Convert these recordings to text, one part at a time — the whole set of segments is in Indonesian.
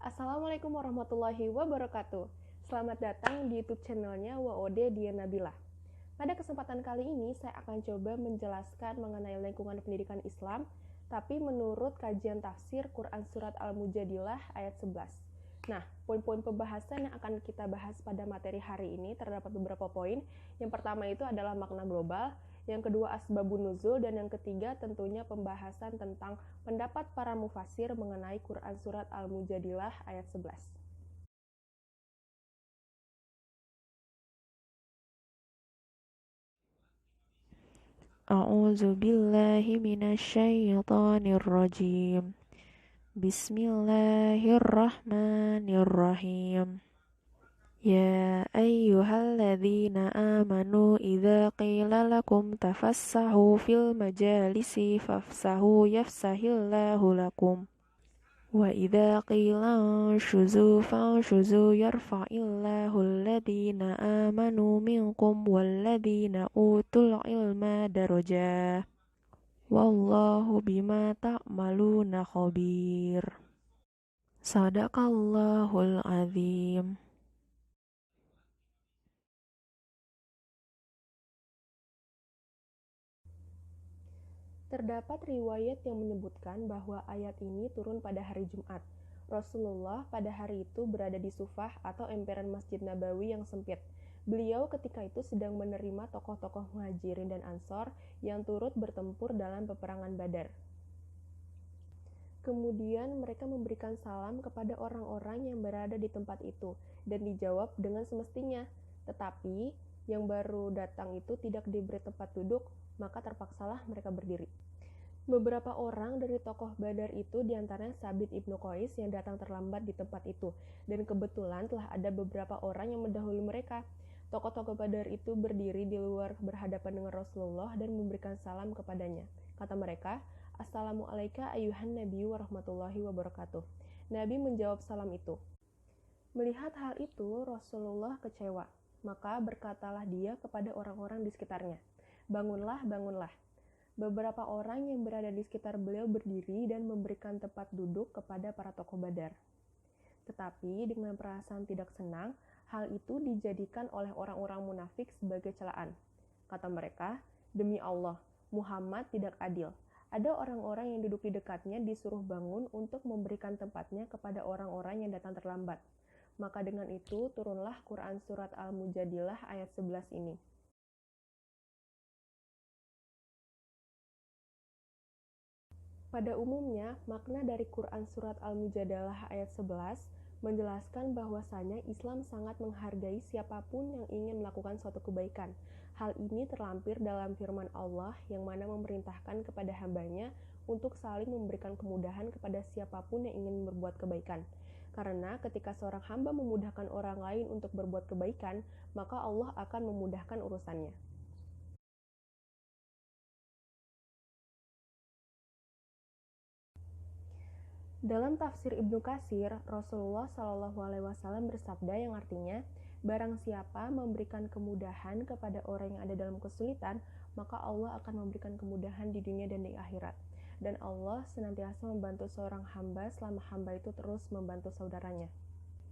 Assalamualaikum warahmatullahi wabarakatuh. Selamat datang di YouTube channelnya WOD Dian Nabila. Pada kesempatan kali ini, saya akan coba menjelaskan mengenai lingkungan pendidikan Islam, tapi menurut kajian tafsir Quran Surat Al-Mujadilah ayat 11. Nah, poin-poin pembahasan yang akan kita bahas pada materi hari ini terdapat beberapa poin. Yang pertama itu adalah makna global, yang kedua asbabun nuzul, dan yang ketiga tentunya pembahasan tentang pendapat para mufasir mengenai Quran Surat Al-Mujadilah ayat 11. A'udzu billahi minasyaitonir rajim. Bismillahirrahmanirrahim. Ya ayyuhalladzina amanu idza qila lakum tafassahu fil majalisi fafsahu yafsahillahu lakum. Wa idza qila anshuzu fanshuzu yarfa'illahu alladhina amanu minkum walladhina utul ilma darajah. Wallahu bima ta'maluna khabir. Sadaqallahul azim. Terdapat riwayat yang menyebutkan bahwa ayat ini turun pada hari Jumat. Rasulullah pada hari itu berada di Sufah atau emperan Masjid Nabawi yang sempit. Beliau ketika itu sedang menerima tokoh-tokoh Muhajirin dan Ansor yang turut bertempur dalam peperangan Badar. Kemudian mereka memberikan salam kepada orang-orang yang berada di tempat itu dan dijawab dengan semestinya. Tetapi yang baru datang itu tidak diberi tempat duduk, maka terpaksalah mereka berdiri. Beberapa orang dari tokoh Badar itu diantaranya Sabit ibnu Qais yang datang terlambat di tempat itu, dan kebetulan telah ada beberapa orang yang mendahului mereka. Tokoh-tokoh Badar itu berdiri di luar berhadapan dengan Rasulullah dan memberikan salam kepadanya. Kata mereka, Assalamualaikum ayuhan Nabi warahmatullahi wabarakatuh. Nabi menjawab salam itu. Melihat hal itu, Rasulullah kecewa. Maka berkatalah dia kepada orang-orang di sekitarnya, bangunlah, bangunlah. Beberapa orang yang berada di sekitar beliau berdiri dan memberikan tempat duduk kepada para tokoh Badar. Tetapi dengan perasaan tidak senang, hal itu dijadikan oleh orang-orang munafik sebagai celaan. Kata mereka, demi Allah, Muhammad tidak adil. Ada orang-orang yang duduk di dekatnya disuruh bangun untuk memberikan tempatnya kepada orang-orang yang datang terlambat. Maka dengan itu turunlah Quran Surat Al-Mujadilah ayat 11 ini. Pada umumnya, makna dari Quran Surat Al-Mujadalah ayat 11 menjelaskan bahwasanya Islam sangat menghargai siapapun yang ingin melakukan suatu kebaikan. Hal ini terlampir dalam firman Allah yang mana memerintahkan kepada hambanya untuk saling memberikan kemudahan kepada siapapun yang ingin berbuat kebaikan. Karena ketika seorang hamba memudahkan orang lain untuk berbuat kebaikan, maka Allah akan memudahkan urusannya. Dalam tafsir Ibnu Katsir, Rasulullah SAW bersabda yang artinya, barang siapa memberikan kemudahan kepada orang yang ada dalam kesulitan, maka Allah akan memberikan kemudahan di dunia dan di akhirat. Dan Allah senantiasa membantu seorang hamba selama hamba itu terus membantu saudaranya.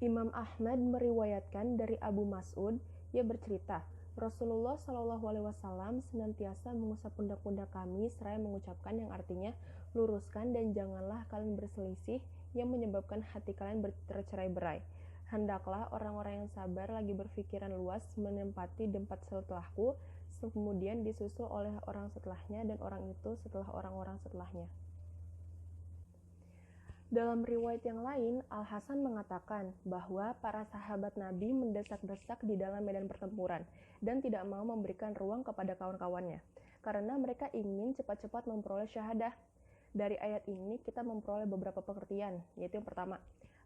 Imam Ahmad meriwayatkan dari Abu Mas'ud, ia bercerita, Rasulullah SAW senantiasa mengusap pundak-pundak kami seraya mengucapkan yang artinya, luruskan dan janganlah kalian berselisih yang menyebabkan hati kalian tercerai-berai. Hendaklah orang-orang yang sabar lagi berpikiran luas menempati tempat setelahku, kemudian disusul oleh orang setelahnya dan orang itu setelah orang-orang setelahnya. Dalam riwayat yang lain, Al-Hasan mengatakan bahwa para sahabat Nabi mendesak-desak di dalam medan pertempuran dan tidak mau memberikan ruang kepada kawan-kawannya, karena mereka ingin cepat-cepat memperoleh syahadah. Dari ayat ini kita memperoleh beberapa pengertian, yaitu yang pertama,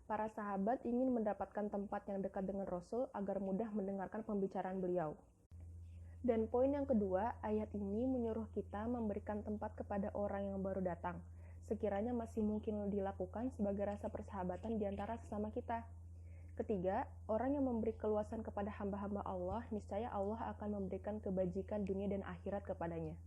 para sahabat ingin mendapatkan tempat yang dekat dengan Rasul agar mudah mendengarkan pembicaraan beliau. Dan poin yang kedua, ayat ini menyuruh kita memberikan tempat kepada orang yang baru datang, sekiranya masih mungkin dilakukan sebagai rasa persahabatan di antara sesama kita. Ketiga, orang yang memberi keluasan kepada hamba-hamba Allah, niscaya Allah akan memberikan kebajikan dunia dan akhirat kepadanya.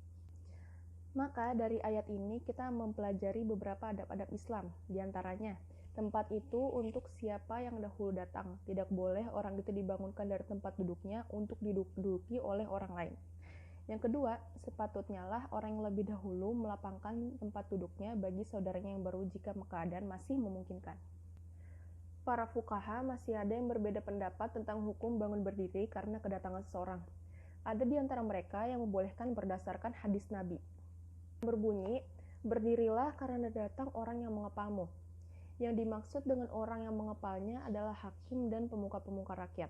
Maka dari ayat ini kita mempelajari beberapa adab-adab Islam, di antaranya Tempat itu untuk siapa yang dahulu datang. Tidak boleh orang itu dibangunkan dari tempat duduknya untuk diduduki oleh orang lain. Yang kedua, sepatutnya lah orang yang lebih dahulu melapangkan tempat duduknya bagi saudaranya yang baru jika keadaan masih memungkinkan. Para fuqaha masih ada yang berbeda pendapat tentang hukum bangun berdiri karena kedatangan seseorang. Ada di antara mereka yang membolehkan berdasarkan hadis Nabi. Berbunyi, berdirilah karena datang orang yang mengepalmu. Yang dimaksud dengan orang yang mengepalnya adalah hakim dan pemuka-pemuka rakyat.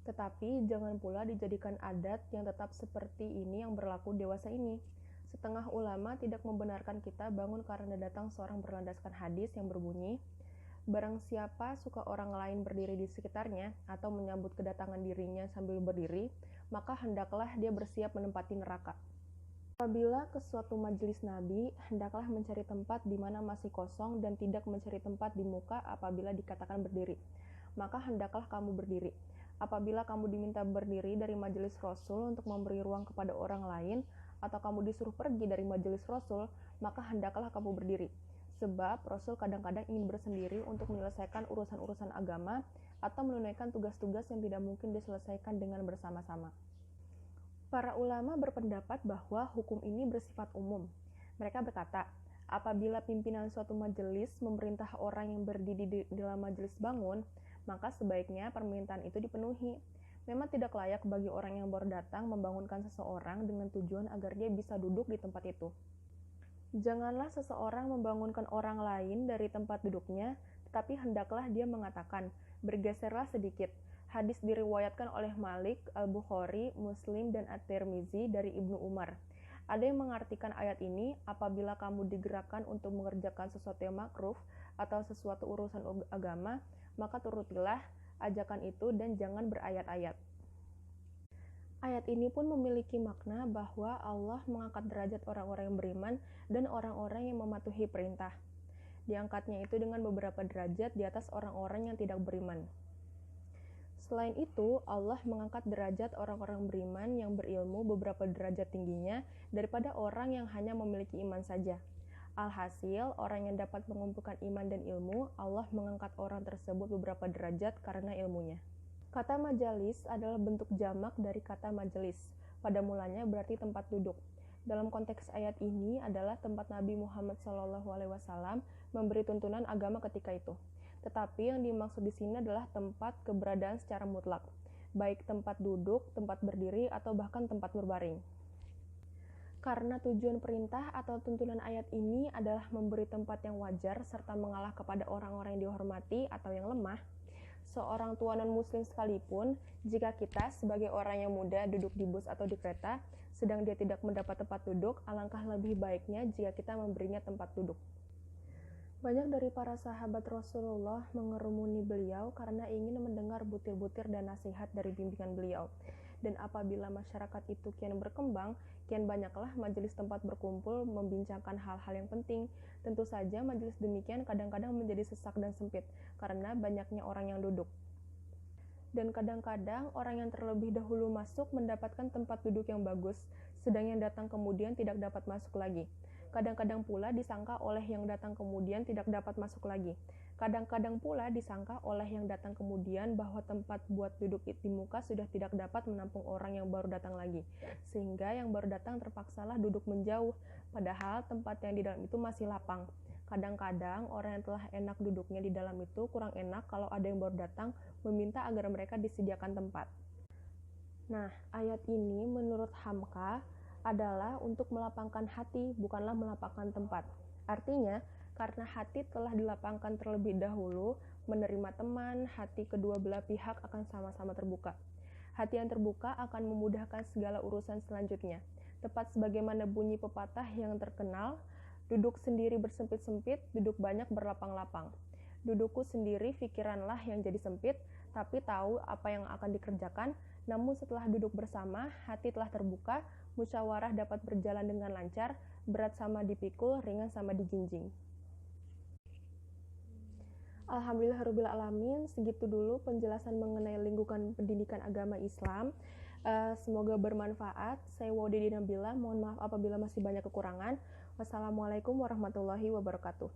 Tetapi jangan pula dijadikan adat yang tetap seperti ini yang berlaku dewasa ini. Setengah ulama tidak membenarkan kita bangun karena datang seorang berlandaskan hadis yang berbunyi, barang siapa suka orang lain berdiri di sekitarnya atau menyambut kedatangan dirinya sambil berdiri, maka hendaklah dia bersiap menempati neraka. Apabila ke suatu majelis Nabi, hendaklah mencari tempat di mana masih kosong dan tidak mencari tempat di muka apabila dikatakan berdiri. Maka hendaklah kamu berdiri. Apabila kamu diminta berdiri dari majelis Rasul untuk memberi ruang kepada orang lain, atau kamu disuruh pergi dari majelis Rasul, maka hendaklah kamu berdiri. Sebab Rasul kadang-kadang ingin bersendiri untuk menyelesaikan urusan-urusan agama atau menunaikan tugas-tugas yang tidak mungkin diselesaikan dengan bersama-sama. Para ulama berpendapat bahwa hukum ini bersifat umum. Mereka berkata, apabila pimpinan suatu majelis memerintah orang yang berdiri di dalam majelis bangun, maka sebaiknya permintaan itu dipenuhi. Memang tidak layak bagi orang yang baru datang membangunkan seseorang dengan tujuan agar dia bisa duduk di tempat itu. Janganlah seseorang membangunkan orang lain dari tempat duduknya, tetapi hendaklah dia mengatakan, bergeserlah sedikit. Hadis diriwayatkan oleh Malik, Al-Bukhari, Muslim, dan At-Tirmizi dari Ibnu Umar. Ada yang mengartikan ayat ini, apabila kamu digerakkan untuk mengerjakan sesuatu yang makruh atau sesuatu urusan agama, maka turutilah ajakan itu dan jangan berayat-ayat. Ayat ini pun memiliki makna bahwa Allah mengangkat derajat orang-orang yang beriman dan orang-orang yang mematuhi perintah. Diangkatnya itu dengan beberapa derajat di atas orang-orang yang tidak beriman. Selain itu, Allah mengangkat derajat orang-orang beriman yang berilmu beberapa derajat tingginya daripada orang yang hanya memiliki iman saja. Alhasil, orang yang dapat mengumpulkan iman dan ilmu, Allah mengangkat orang tersebut beberapa derajat karena ilmunya. Kata majalis adalah bentuk jamak dari kata majelis. Pada mulanya berarti tempat duduk. Dalam konteks ayat ini adalah tempat Nabi Muhammad SAW memberi tuntunan agama ketika itu. Tetapi yang dimaksud di sini adalah tempat keberadaan secara mutlak, baik tempat duduk, tempat berdiri, atau bahkan tempat berbaring. Karena tujuan perintah atau tuntunan ayat ini adalah memberi tempat yang wajar serta mengalah kepada orang-orang yang dihormati atau yang lemah, seorang tua non-muslim sekalipun, jika kita sebagai orang yang muda duduk di bus atau di kereta, sedang dia tidak mendapat tempat duduk, alangkah lebih baiknya jika kita memberinya tempat duduk. Banyak dari para sahabat Rasulullah mengerumuni beliau karena ingin mendengar butir-butir dan nasihat dari bimbingan beliau. Dan apabila masyarakat itu kian berkembang, kian banyaklah majelis tempat berkumpul membincangkan hal-hal yang penting. Tentu saja majelis demikian kadang-kadang menjadi sesak dan sempit karena banyaknya orang yang duduk. Dan kadang-kadang orang yang terlebih dahulu masuk mendapatkan tempat duduk yang bagus, sedang yang datang kemudian tidak dapat masuk lagi. Kadang-kadang pula disangka oleh yang datang kemudian tidak dapat masuk lagi. Kadang-kadang pula disangka oleh yang datang kemudian bahwa tempat buat duduk di muka sudah tidak dapat menampung orang yang baru datang lagi. Sehingga yang baru datang terpaksalah duduk menjauh, padahal tempat yang di dalam itu masih lapang. Kadang-kadang orang yang telah enak duduknya di dalam itu kurang enak kalau ada yang baru datang meminta agar mereka disediakan tempat. Nah, ayat ini menurut Hamka adalah untuk melapangkan hati, bukanlah melapangkan tempat. Artinya, karena hati telah dilapangkan terlebih dahulu, menerima teman, hati kedua belah pihak akan sama-sama terbuka. Hati yang terbuka akan memudahkan segala urusan selanjutnya. Tepat sebagaimana bunyi pepatah yang terkenal, duduk sendiri bersempit-sempit, duduk banyak berlapang-lapang. Dudukku sendiri, pikiranlah yang jadi sempit, tapi tahu apa yang akan dikerjakan. Namun setelah duduk bersama, hati telah terbuka, musyawarah dapat berjalan dengan lancar, berat sama dipikul, ringan sama dijinjing. Alhamdulillahirabbil alamin, segitu dulu penjelasan mengenai lingkungan pendidikan agama Islam. Semoga bermanfaat. Saya Waudy Nabila, mohon maaf apabila masih banyak kekurangan. Wassalamualaikum warahmatullahi wabarakatuh.